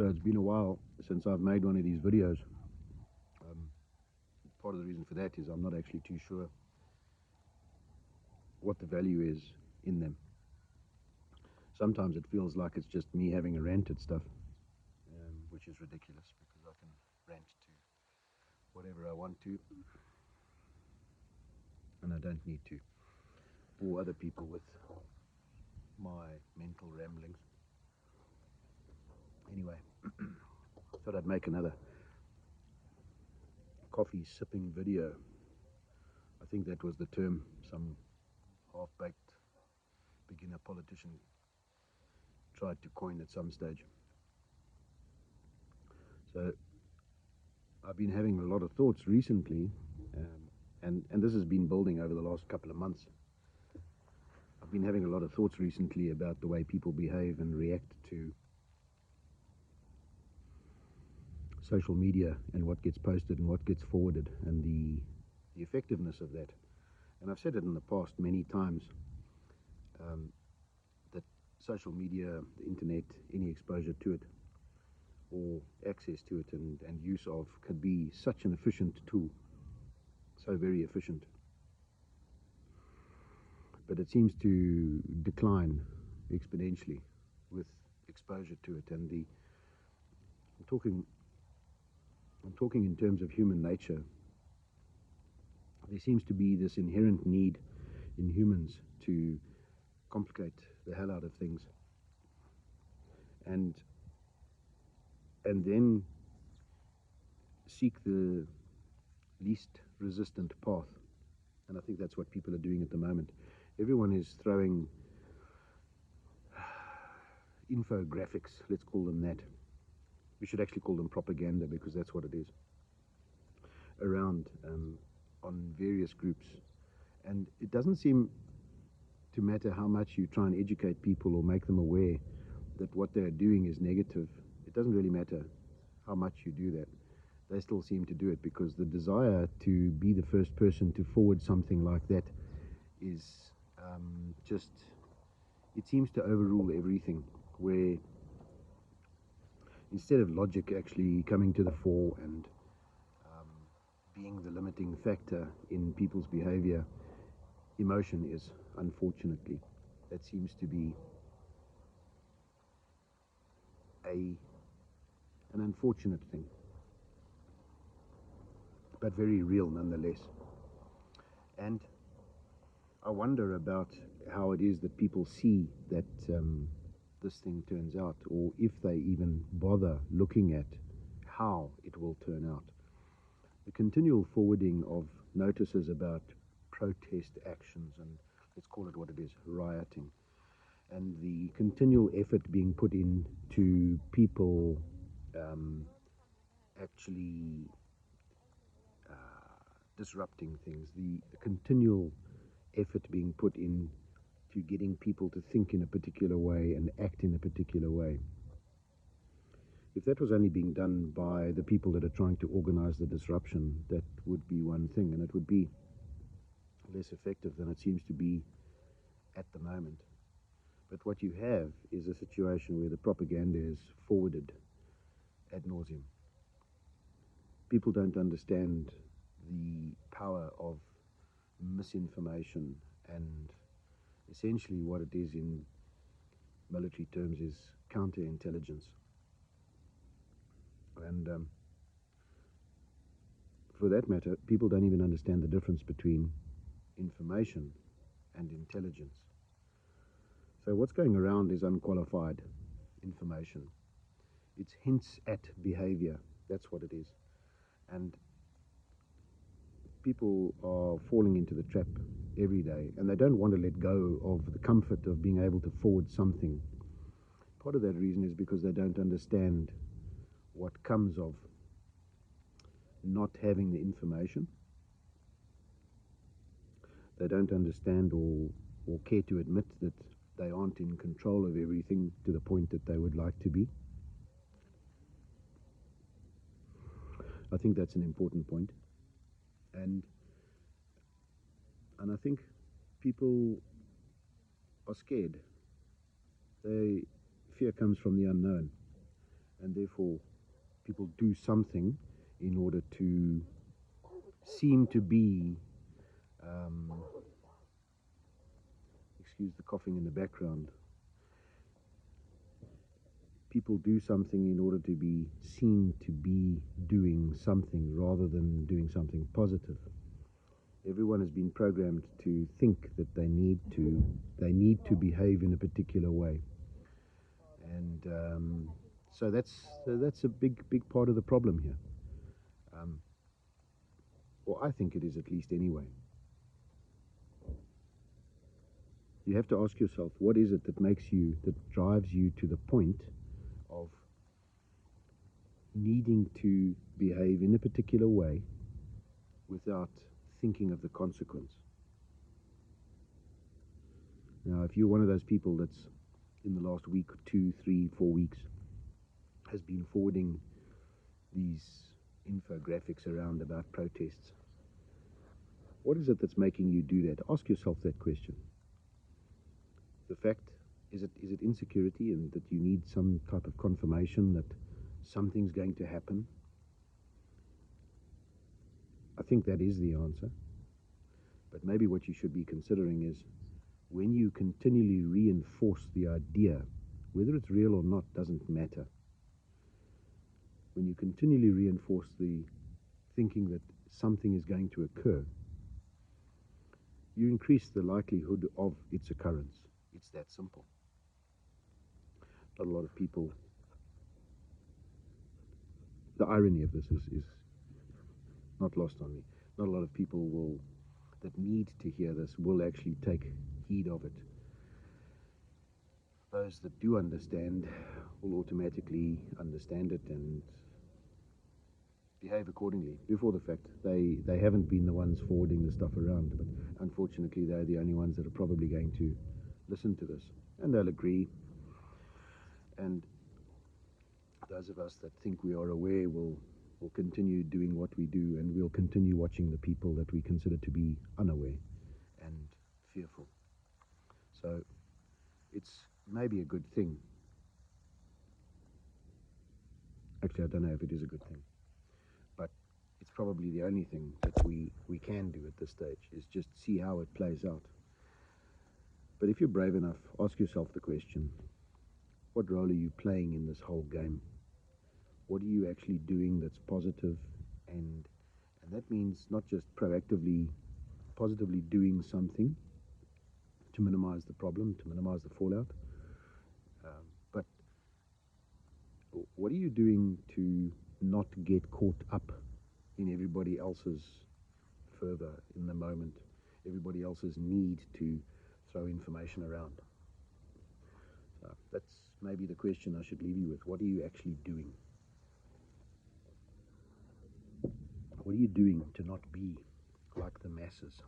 So it's been a while since I've made one of these videos. Um, Part of the reason for that is I'm not actually too sure what the value is in them. Sometimes it feels like it's just me having a rant at stuff, which is ridiculous because I can rant to whatever I want to, and I don't need to bore other people with my mental ramblings. Anyway, thought I'd make another coffee sipping video. I think that was the term some half-baked beginner politician tried to coin at some stage. So I've been having a lot of thoughts recently, and this has been building over the last couple of months. I've been having a lot of thoughts recently about the way people behave and react to social media and what gets posted and what gets forwarded, and the effectiveness of that. And I've said it in the past many times, that social media, the internet, any exposure to it or access to it and use of could be such an efficient tool, so very efficient. But it seems to decline exponentially with exposure to it. And I'm talking in terms of human nature. There seems to be this inherent need in humans to complicate the hell out of things, and then seek the least resistant path. And I think that's what people are doing at the moment. Everyone is throwing infographics, let's call them that. We should actually call them propaganda, because that's what it is, around on various groups. And it doesn't seem to matter how much you try and educate people or make them aware that what they're doing is negative. It doesn't really matter how much you do that. They still seem to do it because the desire to be the first person to forward something like that is just, it seems to overrule everything, where instead of logic actually coming to the fore and being the limiting factor in people's behavior, emotion is, unfortunately. That seems to be an unfortunate thing, but very real nonetheless. And I wonder about how it is that people see that this thing turns out, or if they even bother looking at how it will turn out. The continual forwarding of notices about protest actions, and let's call it what it is, rioting, and the continual effort being put into people actually disrupting things, the continual effort being put in to getting people to think in a particular way and act in a particular way. If that was only being done by the people that are trying to organize the disruption, that would be one thing, and it would be less effective than it seems to be at the moment. But what you have is a situation where the propaganda is forwarded ad nauseum. People don't understand the power of misinformation, and essentially what it is in military terms is counterintelligence. And for that matter, people don't even understand the difference between information and intelligence. So what's going around is unqualified information. It's hints at behavior. That's what it is. And people are falling into the trap every day, and they don't want to let go of the comfort of being able to forward something. Part of that reason is because they don't understand what comes of not having the information. They don't understand or care to admit that they aren't in control of everything to the point that they would like to be. I think that's an important point. And I think people are scared. Fear comes from the unknown. and therefore people do something in order to seem to be, excuse the coughing in the background, people do something in order to be seen to be doing something rather than doing something positive. Everyone has been programmed to think that they need to behave in a particular way, and so that's a big part of the problem here. Or I think it is, at least anyway. You have to ask yourself, what is it that drives you to the point of needing to behave in a particular way without thinking of the consequence? Now, if you're one of those people that's in the last week, 2, 3, 4 weeks, has been forwarding these infographics around about protests, what is it that's making you do that? Ask yourself that question. The fact, is it insecurity and that you need some type of confirmation that something's going to happen? I think that is the answer. But maybe what you should be considering is, when you continually reinforce the idea, whether it's real or not doesn't matter. When you continually reinforce the thinking that something is going to occur, you increase the likelihood of its occurrence. It's that simple. Not a lot of people, the irony of this is not lost on me. Not a lot of people that need to hear this will actually take heed of it. Those that do understand will automatically understand it and behave accordingly before the fact. They haven't been the ones forwarding the stuff around, but unfortunately they're the only ones that are probably going to listen to this, and they'll agree. And those of us that think we are aware will continue doing what we do, and we'll continue watching the people that we consider to be unaware and fearful. So it's maybe a good thing. Actually, I don't know if it is a good thing, but it's probably the only thing that we can do at this stage, is just see how it plays out. But if you're brave enough, ask yourself the question, what role are you playing in this whole game? What are you actually doing that's positive? And that means not just proactively, positively doing something to minimize the problem, to minimize the fallout, but what are you doing to not get caught up in everybody else's fervor in the moment, everybody else's need to throw information around? So that's maybe the question I should leave you with. What are you actually doing? What are you doing to not be like the masses?